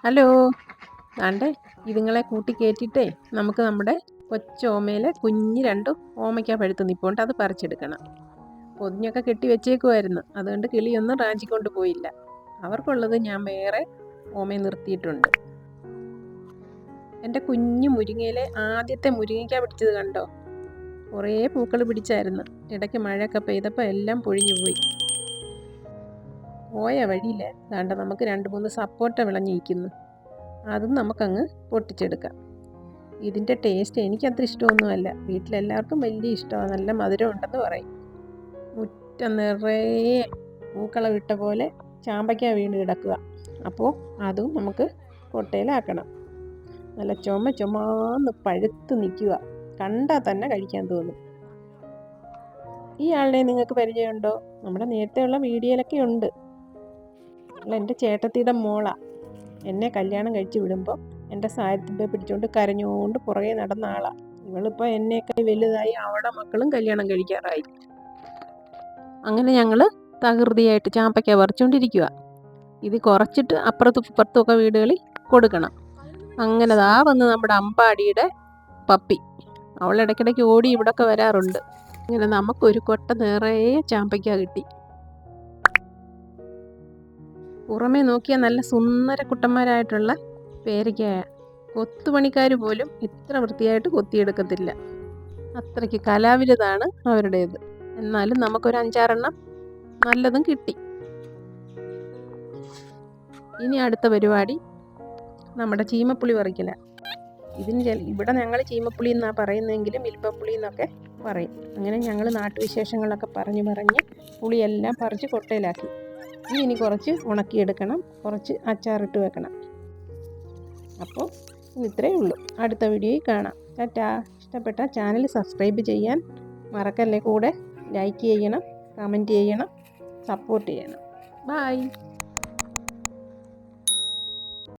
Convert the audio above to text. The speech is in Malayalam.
ഹലോ. ദാണ്ടേ ഇതുങ്ങളെ കൂട്ടി കയറ്റിയിട്ടേ നമുക്ക് നമ്മുടെ കൊച്ചോമയിലെ കുഞ്ഞ് 2 ഓമയ്ക്ക പഴുത്ത് നിൽപ്പുണ്ട്, അത് പറിച്ചെടുക്കണം. പൊതിഞ്ഞൊക്കെ കെട്ടി വെച്ചേക്കുമായിരുന്നു, അതുകൊണ്ട് കിളിയൊന്നും റാഞ്ചിക്കൊണ്ട് പോയില്ല. അവർക്കുള്ളത് ഞാൻ വേറെ ഓമയെ നിർത്തിയിട്ടുണ്ട്. എൻ്റെ കുഞ്ഞു മുരിങ്ങയിലെ ആദ്യത്തെ മുരിങ്ങയ്ക്ക പിടിച്ചത് കണ്ടോ? കുറേ പൂക്കൾ പിടിച്ചായിരുന്നു. ഇടയ്ക്ക് മഴയൊക്കെ പെയ്തപ്പോൾ എല്ലാം പൊഴിഞ്ഞു പോയി. പോയ വഴിയിൽ ദാണ്ട നമുക്ക് 2-3 സപ്പോട്ട വിളഞ്ഞിരിക്കുന്നു. അതും നമുക്കങ്ങ് പൊട്ടിച്ചെടുക്കാം. ഇതിൻ്റെ ടേസ്റ്റ് എനിക്കത്ര ഇഷ്ടമൊന്നുമല്ല, വീട്ടിലെല്ലാവർക്കും വലിയ ഇഷ്ടമാണ്. നല്ല മധുരം ഉണ്ടെന്ന് പറയും. മുറ്റം നിറയെ പൂക്കളം ഇട്ട പോലെ ചാമ്പയ്ക്ക വീണ് കിടക്കുക. അപ്പോൾ അതും നമുക്ക് കൊട്ടയിലാക്കണം. നല്ല ചുമന്ന് പഴുത്ത് നിൽക്കുക, കണ്ടാൽ തന്നെ കഴിക്കാൻ തോന്നും. ഈ ആളിനെ നിങ്ങൾക്ക് പരിചയമുണ്ടോ? നമ്മുടെ നേരത്തെയുള്ള വീഡിയോയിലൊക്കെ ഉണ്ട്. എൻ്റെ ചേട്ടത്തിയുടെ മോളാ. എന്നെ കല്യാണം കഴിച്ച് വിടുമ്പോൾ എൻ്റെ സാരത്തിൻ്റെ പിടിച്ചുകൊണ്ട് കരഞ്ഞുകൊണ്ട് പുറകെ നടന്ന ആളാണ്. ഇവളിപ്പോൾ എന്നേക്കാൾ വലുതായി, അവളുടെ മക്കളും കല്യാണം കഴിക്കാറായി. അങ്ങനെ ഞങ്ങൾ തകൃതിയായിട്ട് ചാമ്പയ്ക്ക പറിച്ചുകൊണ്ടിരിക്കുക. ഇത് കുറച്ചിട്ട് അപ്പുറത്തും ഇപ്പുറത്തുമൊക്കെ വീടുകളിൽ കൊടുക്കണം. അങ്ങനെ വന്ന് നമ്മുടെ അമ്പാടിയുടെ പപ്പി. അവൾ ഇടയ്ക്കിടയ്ക്ക് ഓടി ഇവിടെയൊക്കെ വരാറുണ്ട്. ഇങ്ങനെ നമുക്കൊരു കൊട്ട നിറയെ ചാമ്പയ്ക്ക കിട്ടി. പുറമേ നോക്കിയാൽ നല്ല സുന്ദര കുട്ടന്മാരായിട്ടുള്ള പേരയ്ക്കായ. കൊത്തുപണിക്കാർ പോലും ഇത്ര വൃത്തിയായിട്ട് കൊത്തിയെടുക്കത്തില്ല. അത്രയ്ക്ക് കലാവിരുതാണ് അവരുടേത്. എന്നാലും നമുക്കൊരു 5-6 നല്ലതും കിട്ടി. ഇനി അടുത്ത പരിപാടി നമ്മുടെ ചീമപ്പുളി പറിക്കല. ഇവിടെ ഞങ്ങൾ ചീമപ്പുളി എന്നാണ് പറയുന്നതെങ്കിലും ഇൽപ്പപ്പുളി എന്നൊക്കെ പറയും. അങ്ങനെ ഞങ്ങൾ നാട്ടുവിശേഷങ്ങളൊക്കെ പറഞ്ഞ് പുളിയെല്ലാം പറിച്ച് കൊട്ടയിലാക്കി. ഇനി കുറച്ച് ഉണക്കിയെടുക്കണം, കുറച്ച് അച്ചാറിട്ട് വെക്കണം. അപ്പോൾ ഇത്രയേ ഉള്ളൂ. അടുത്ത വീഡിയോയിൽ കാണാം. ടാറ്റാ. ഇഷ്ടപ്പെട്ട ചാനൽ സബ്സ്ക്രൈബ് ചെയ്യാൻ മറക്കല്ലേ. കൂടെ ലൈക്ക് ചെയ്യണം, കമൻറ്റ് ചെയ്യണം, സപ്പോർട്ട് ചെയ്യണം. ബൈ.